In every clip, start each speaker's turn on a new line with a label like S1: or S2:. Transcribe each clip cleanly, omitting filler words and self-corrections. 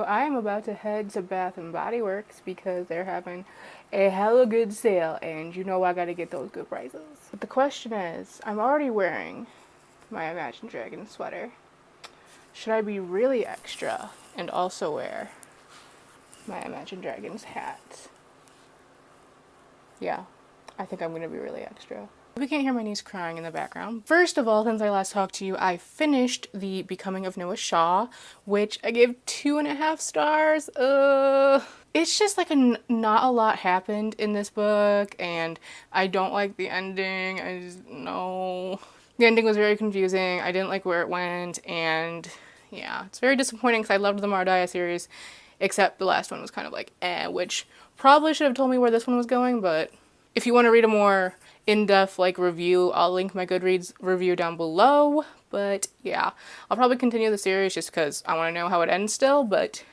S1: I am about to head to Bath and Body Works because they're having a hella good sale, and you know I gotta get those good prices. But the question is, I'm already wearing my Imagine Dragons sweater. Should I be really extra and also wear my Imagine Dragons hat? Yeah, I think I'm gonna be really extra. We can't hear my niece crying in the background. First of all, since I last talked to you, I finished The Becoming of Noah Shaw, which I gave 2.5 stars. It's just like not a lot happened in this book, and I don't like the ending. No. The ending was very confusing. I didn't like where it went, and yeah, it's very disappointing because I loved the Mardia series, except the last one was kind of like which probably should have told me where this one was going, but if you want to read a more in-depth review, I'll link my Goodreads review down below. But yeah, I'll probably continue the series just because I want to know how it ends still, but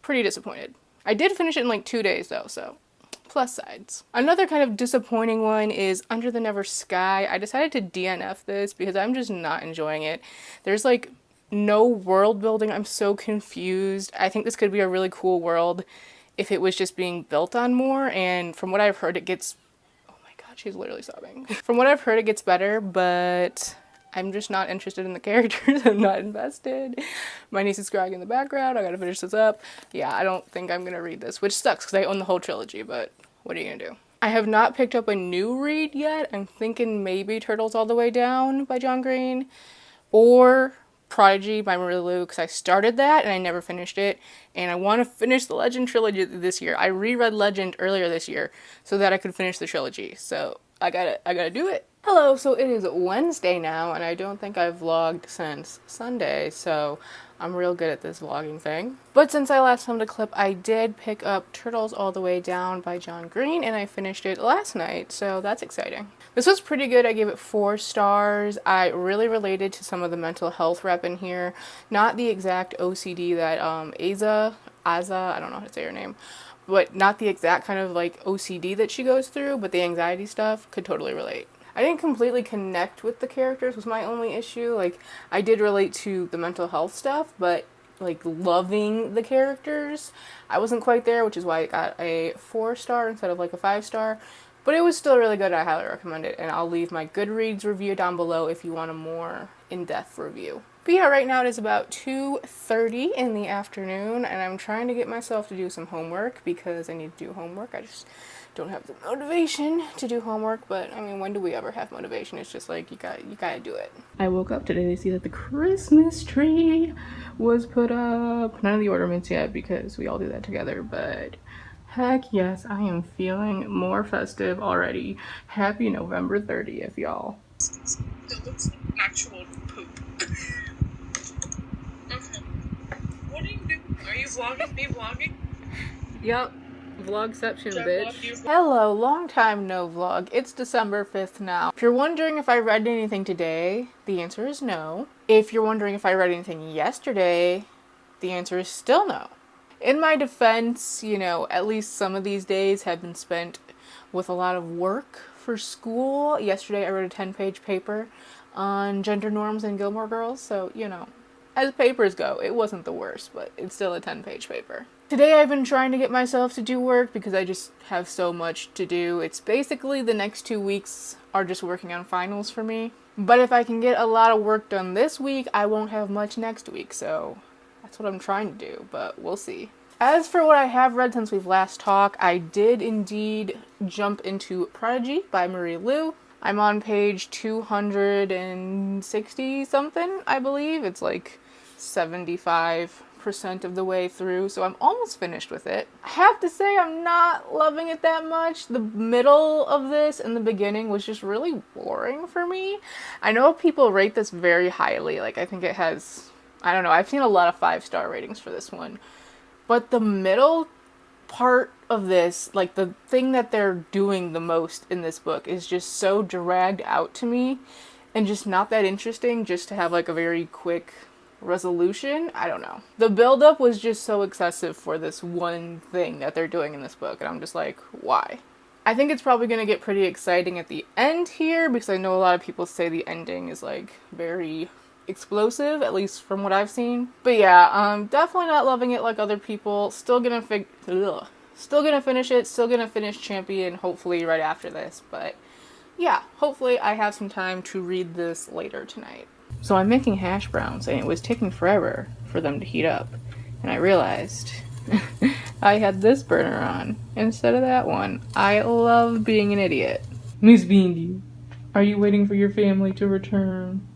S1: pretty disappointed. I did finish it in 2 days though, so plus sides. Another kind of disappointing one is Under the Never Sky. I decided to DNF this because I'm just not enjoying it. There's no world building. I'm so confused. I think this could be a really cool world if it was just being built on more, and from what I've heard it gets, oh my god, she's literally sobbing. From what I've heard it gets better, but I'm just not interested in the characters. I'm not invested. My niece is crying in the background. I gotta finish this up. Yeah, I don't think I'm gonna read this, which sucks because I own the whole trilogy, but what are you gonna do? I have not picked up a new read yet. I'm thinking maybe Turtles All the Way Down by John Green, or Prodigy by Marie Lu, because I started that and I never finished it, and I want to finish the Legend trilogy this year. I reread Legend earlier this year so that I could finish the trilogy, so I gotta do it. Hello, so it is Wednesday now, and I don't think I've vlogged since Sunday, so I'm real good at this vlogging thing. But since I last filmed a clip, I did pick up Turtles All the Way Down by John Green, and I finished it last night, so that's exciting. This was pretty good. I gave it 4 stars. I really related to some of the mental health rep in here. Not the exact OCD that Aza, I don't know how to say her name, but not the exact kind of OCD that she goes through, but the anxiety stuff, could totally relate. I didn't completely connect with the characters was my only issue. I did relate to the mental health stuff, but loving the characters, I wasn't quite there, which is why I got a 4 star instead of a 5 star. But it was still really good. I highly recommend it, and I'll leave my Goodreads review down below if you want a more in-depth review. But yeah, right now it is about 2:30 in the afternoon, and I'm trying to get myself to do some homework because I need to do homework. I just don't have the motivation to do homework, but I mean, when do we ever have motivation? It's just you gotta do it. I woke up today to see that the Christmas tree was put up. None of the ornaments yet because we all do that together, but heck yes, I am feeling more festive already. Happy November 30th, y'all.
S2: That looks like actual poop. Okay. What are you doing? Are you vlogging? Me vlogging?
S1: Yep. Vlogception, bitch. Hello, long time no vlog. It's December 5th now. If you're wondering if I read anything today, the answer is no. If you're wondering if I read anything yesterday, the answer is still no. In my defense, at least some of these days have been spent with a lot of work for school. Yesterday I wrote a 10-page paper on gender norms in Gilmore Girls, so, as papers go, it wasn't the worst, but it's still a 10-page paper. Today I've been trying to get myself to do work because I just have so much to do. It's basically the next 2 weeks are just working on finals for me. But if I can get a lot of work done this week, I won't have much next week, so that's what I'm trying to do, but we'll see. As for what I have read since we've last talked, I did indeed jump into Prodigy by Marie Lu. I'm on page 260 something, I believe. It's 75% of the way through, so I'm almost finished with it. I have to say I'm not loving it that much. The middle of this and the beginning was just really boring for me. I know people rate this very highly. I think it has, I don't know, I've seen a lot of 5-star ratings for this one. But the middle part of this, the thing that they're doing the most in this book is just so dragged out to me and just not that interesting just to have a very quick resolution. I don't know. The buildup was just so excessive for this one thing that they're doing in this book, and I'm just why? I think it's probably going to get pretty exciting at the end here because I know a lot of people say the ending is very explosive, at least from what I've seen. But yeah, definitely not loving it like other people. Still gonna finish it. Still gonna finish Champion, hopefully right after this. But yeah, hopefully I have some time to read this later tonight. So I'm making hash browns, and it was taking forever for them to heat up. And I realized I had this burner on instead of that one. I love being an idiot. Miss Beandy, are you waiting for your family to return?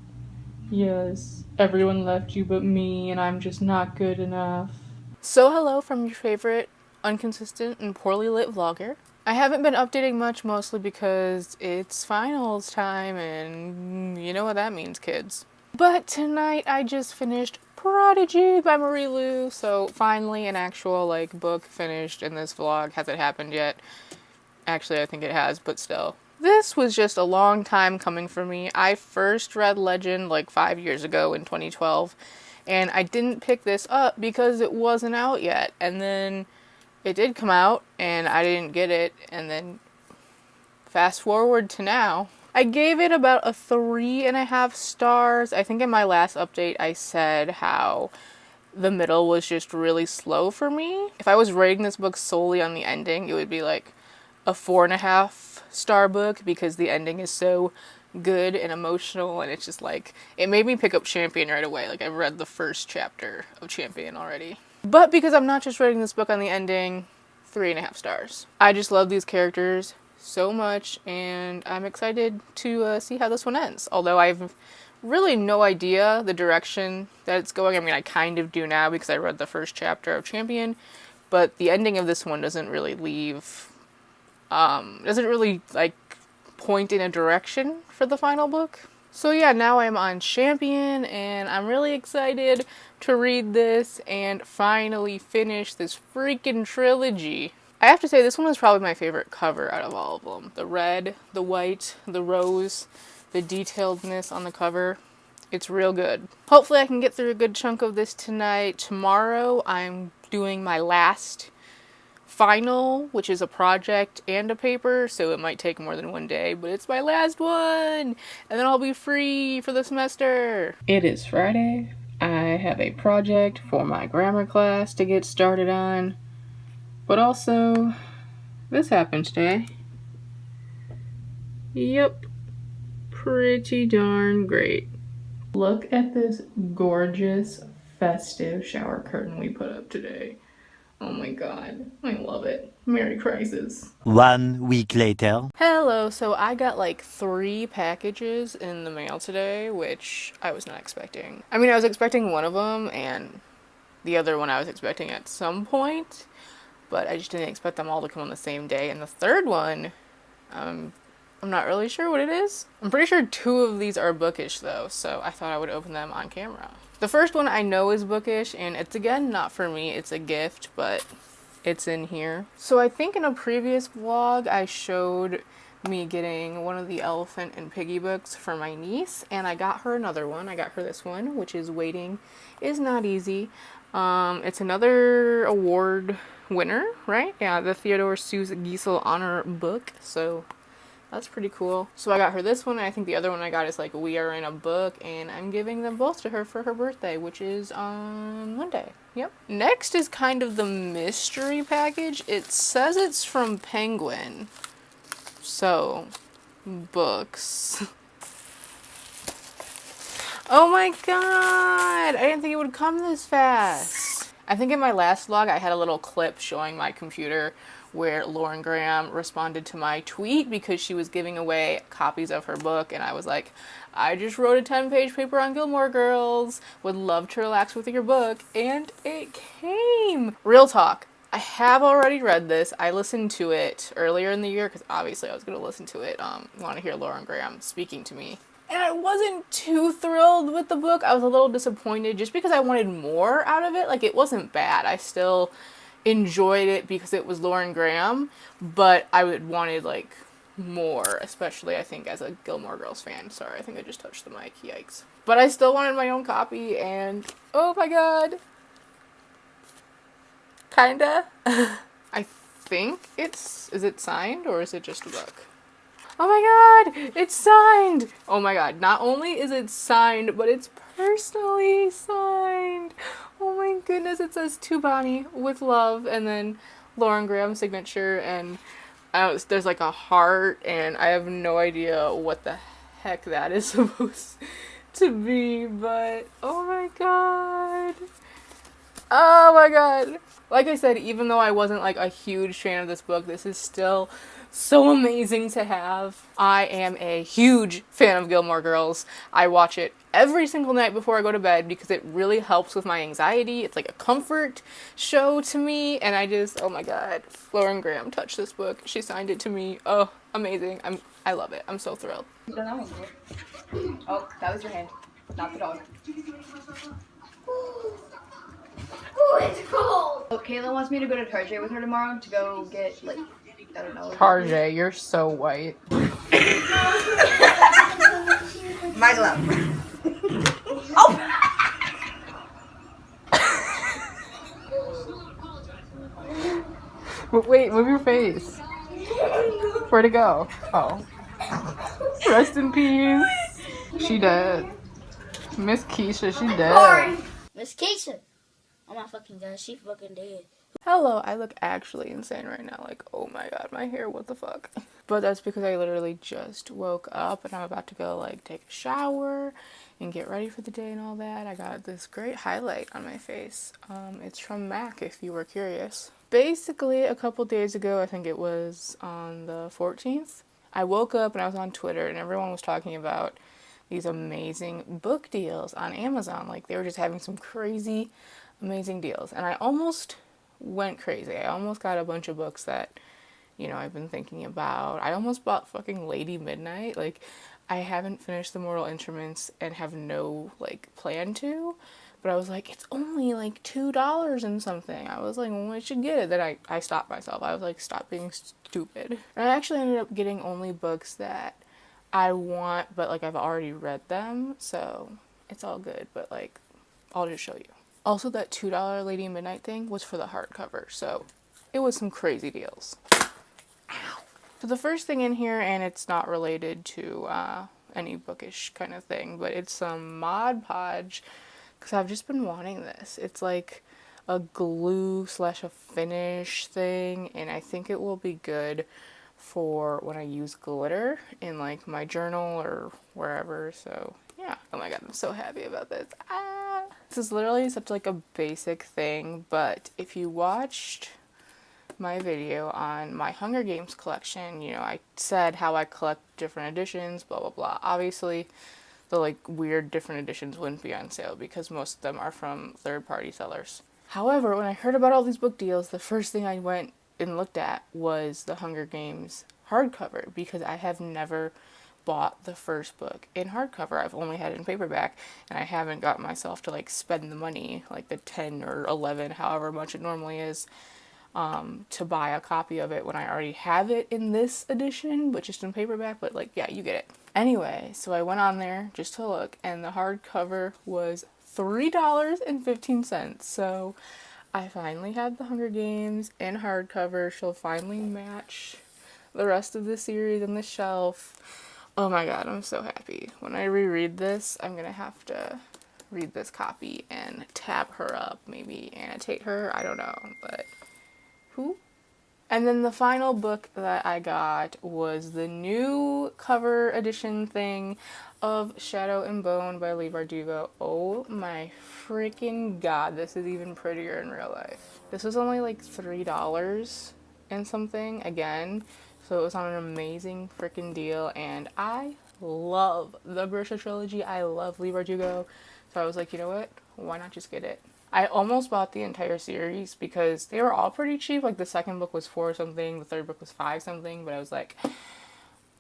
S1: Yes, everyone left you but me, and I'm just not good enough. So hello from your favorite inconsistent and poorly lit vlogger. I haven't been updating much, mostly because it's finals time, and you know what that means, kids. But tonight I just finished Prodigy by Marie Lu, so finally an actual book finished in this vlog. Has it happened yet? Actually, I think it has, but still. This was just a long time coming for me. I first read Legend 5 years ago in 2012, and I didn't pick this up because it wasn't out yet. And then it did come out, and I didn't get it, and then fast forward to now. I gave it about a 3.5 stars. I think in my last update I said how the middle was just really slow for me. If I was rating this book solely on the ending, it would be a 4.5 star book because the ending is so good and emotional, and it's just it made me pick up Champion right away. I've read the first chapter of Champion already. But because I'm not just rating this book on the ending, 3.5 stars. I just love these characters so much, and I'm excited to see how this one ends. Although I've really no idea the direction that it's going. I mean, I kind of do now because I read the first chapter of Champion, but the ending of this one doesn't really point in a direction for the final book. So yeah, now I'm on Champion, and I'm really excited to read this and finally finish this freaking trilogy. I have to say, this one is probably my favorite cover out of all of them. The red, the white, the rose, the detailedness on the cover. It's real good. Hopefully I can get through a good chunk of this tonight. Tomorrow I'm doing my last final, which is a project and a paper, so it might take more than one day, but it's my last one, and then I'll be free for the semester. It is Friday. I have a project for my grammar class to get started on, but also this happened today. Yep, pretty darn great. Look at this gorgeous festive shower curtain we put up today. Oh my god, I love it. Merry Crisis.
S3: 1 week later.
S1: Hello, so I got 3 packages in the mail today, which I was not expecting. I mean, I was expecting one of them, and the other one I was expecting at some point, but I just didn't expect them all to come on the same day. And the third one, I'm not really sure what it is. I'm pretty sure 2 of these are bookish though, so I thought I would open them on camera. The first one I know is bookish, and it's again not for me, it's a gift, but it's in here. So I think in a previous vlog I showed me getting one of the Elephant and Piggy books for my niece, and I got her another one. I got her this one, which is Waiting is Not Easy. It's another award winner, right? Yeah, the Theodore Seuss Geisel Honor book, so that's pretty cool. So I got her this one, and I think the other one I got is We Are in a Book, and I'm giving them both to her for her birthday, which is on Monday. Yep. Next is kind of the mystery package. It says it's from Penguin. So, books. Oh my god! I didn't think it would come this fast. I think in my last vlog I had a little clip showing my computer where Lauren Graham responded to my tweet because she was giving away copies of her book, and I was like, I just wrote a 10-page paper on Gilmore Girls, would love to relax with your book, and it came! Real talk, I have already read this. I listened to it earlier in the year because obviously I was going to listen to it, want to hear Lauren Graham speaking to me. And I wasn't too thrilled with the book. I was a little disappointed just because I wanted more out of it. It wasn't bad. I still enjoyed it because it was Lauren Graham, but I would wanted more, especially I think as a Gilmore Girls fan. Sorry, I think I just touched the mic, yikes. But I still wanted my own copy, and oh my god. Kinda. I think is it signed or is it just a book? Oh my god, it's signed! Oh my god, not only is it signed, but it's personally signed. Oh my goodness, it says to Bonnie with love, and then Lauren Graham's signature, and there's like a heart, and I have no idea what the heck that is supposed to be, but oh my god. Oh my god. Like I said, even though I wasn't like a huge fan of this book, this is still so amazing to have. I am a huge fan of Gilmore Girls. I watch it every single night before I go to bed because it really helps with my anxiety. It's like a comfort show to me, and oh my god. Lauren Graham touched this book. She signed it to me. Oh, amazing. I love it. I'm so thrilled. Oh, that was your hand, not the dog.
S4: Oh, it's cold. So Kayla wants me to go to Target with her tomorrow to go get, like, I don't know.
S1: Tarjay, you're so white.
S4: My glove. Oh!
S1: Wait, move your face. Where'd it go? Oh. Rest in peace. She dead. Miss Keisha, she dead.
S5: Miss Keisha. Oh my fucking god, she fucking dead.
S1: Hello, I look actually insane right now. Like, oh my god, my hair, what the fuck? But that's because I literally just woke up and I'm about to go, like, take a shower and get ready for the day and all that. I got this great highlight on my face. It's from MAC, if you were curious. Basically, a couple days ago, I think it was on the 14th, I woke up and I was on Twitter and everyone was talking about these amazing book deals on Amazon. Like, they were just having some crazy, amazing deals. And I almost went crazy. I almost got a bunch of books that, you know, I've been thinking about. I almost bought fucking Lady Midnight. Like, I haven't finished The Mortal Instruments and have no, like, plan to. But I was like, it's only like $2 and something. I was like, well, I should get it. Then I stopped myself. I was like, stop being stupid. And I actually ended up getting only books that I want, but like I've already read them. So it's all good. But like, I'll just show you. Also, that $2 Lady Midnight thing was for the hardcover. So it was some crazy deals. Ow. So the first thing in here, and it's not related to any bookish kind of thing, but it's some Mod Podge. Because I've just been wanting this. It's like a glue / a finish thing, and I think it will be good for when I use glitter in like my journal or wherever. So yeah. Oh my god, I'm so happy about this. This is literally such like a basic thing, but if you watched my video on my Hunger Games collection, you know, I said how I collect different editions, blah blah blah. Obviously the like weird different editions wouldn't be on sale because most of them are from third-party sellers. However, when I heard about all these book deals, the first thing I went and looked at was the Hunger Games hardcover because I have never bought the first book in hardcover. I've only had it in paperback, and I haven't got myself to like spend the money, like the 10 or 11, however much it normally is, to buy a copy of it when I already have it in this edition, but just in paperback. But like, yeah, you get it. Anyway, so I went on there just to look, and the hardcover was $3.15. So I finally had the Hunger Games in hardcover. She'll finally match the rest of the series on the shelf. Oh my god, I'm so happy. When I reread this, I'm gonna have to read this copy and tab her up, maybe annotate her, I don't know, but who? And then the final book that I got was the new cover edition thing of Shadow and Bone by Leigh Bardugo. Oh my freaking god, this is even prettier in real life. This was only like $3 and something again, so it was on an amazing freaking deal, and I love the Berisha trilogy. I love Leigh Bardugo, so I was like, you know what? Why not just get it? I almost bought the entire series because they were all pretty cheap. Like the second book was $4 something, the third book was $5 something, but I was like,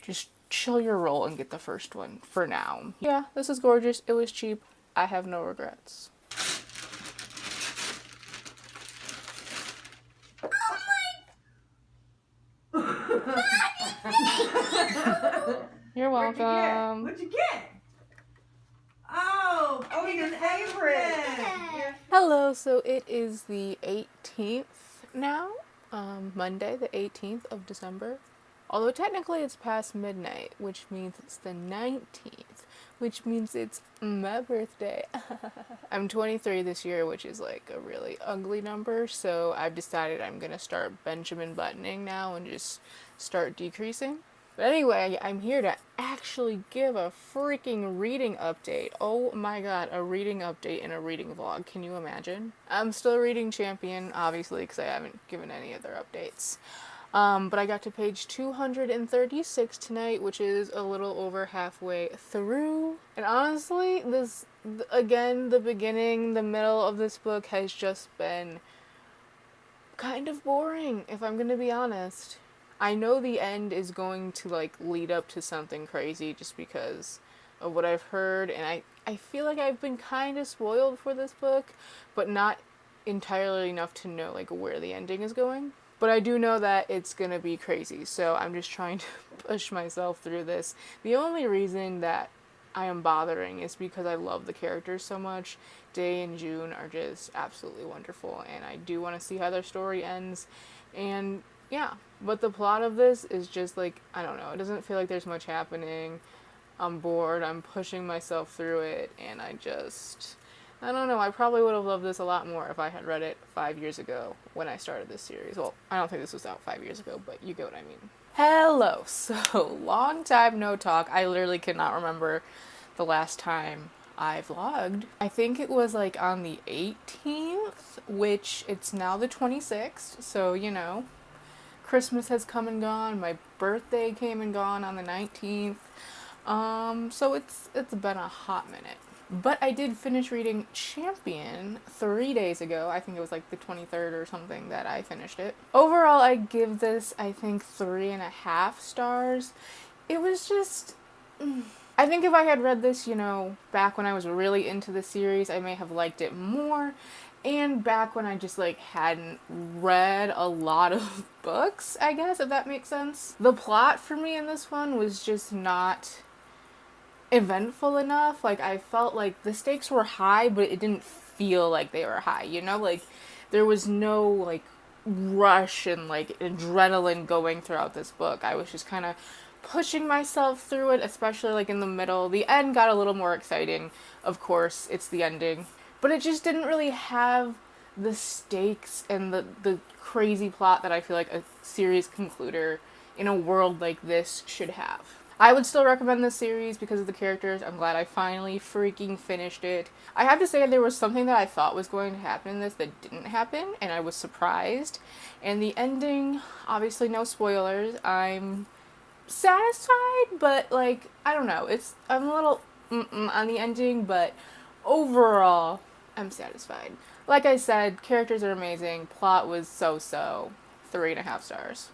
S1: just chill your roll and get the first one for now. Yeah, this is gorgeous. It was cheap. I have no regrets. You're welcome.
S6: What'd you get? Oh, your favorite.
S1: Hello, so it is the 18th now, Monday the 18th of December. Although technically it's past midnight, which means it's the 19th, which means it's my birthday. I'm 23 this year, which is like a really ugly number, so I've decided I'm gonna start Benjamin buttoning now and just start decreasing. But anyway, I'm here to actually give a freaking reading update. Oh my god, a reading update and a reading vlog. Can you imagine? I'm still reading Champion, obviously, because I haven't given any other updates. But I got to page 236 tonight, which is a little over halfway through. And honestly, again, the beginning, the middle of this book has just been kind of boring, if I'm gonna be honest. I know the end is going to like lead up to something crazy just because of what I've heard, and I feel like I've been kind of spoiled for this book, but not entirely enough to know like where the ending is going. But I do know that it's gonna be crazy, so I'm just trying to push myself through this. The only reason that I am bothering is because I love the characters so much. Day and June are just absolutely wonderful, and I do want to see how their story ends. And yeah, but the plot of this is just like, I don't know, it doesn't feel like there's much happening. I'm bored, I'm pushing myself through it, and I don't know, I probably would have loved this a lot more if I had read it 5 years ago when I started this series. Well, I don't think this was out 5 years ago, but you get what I mean. Hello! So, long time no talk. I literally cannot remember the last time I vlogged. I think it was like on the 18th, which it's now the 26th, so you know. Christmas has come and gone, my birthday came and gone on the 19th, so it's been a hot minute. But I did finish reading Champion 3 days ago. I think it was like the 23rd or something that I finished it. Overall, I give this, I think, 3.5 stars. It was just... I think if I had read this, you know, back when I was really into the series, I may have liked it more. And back when I just, like, hadn't read a lot of books, I guess, if that makes sense. The plot for me in this one was just not eventful enough. Like, I felt like the stakes were high, but it didn't feel like they were high, you know? Like, there was no, like, rush and, like, adrenaline going throughout this book. I was just kind of pushing myself through it, especially, like, in the middle. The end got a little more exciting. Of course, it's the ending. But it just didn't really have the stakes and the crazy plot that I feel like a series concluder in a world like this should have. I would still recommend this series because of the characters. I'm glad I finally freaking finished it. I have to say there was something that I thought was going to happen in this that didn't happen, and I was surprised. And the ending, obviously no spoilers, I'm satisfied, but like, I don't know, I'm a little on the ending, but overall, I'm satisfied. Like I said, characters are amazing, plot was so-so, 3.5 stars.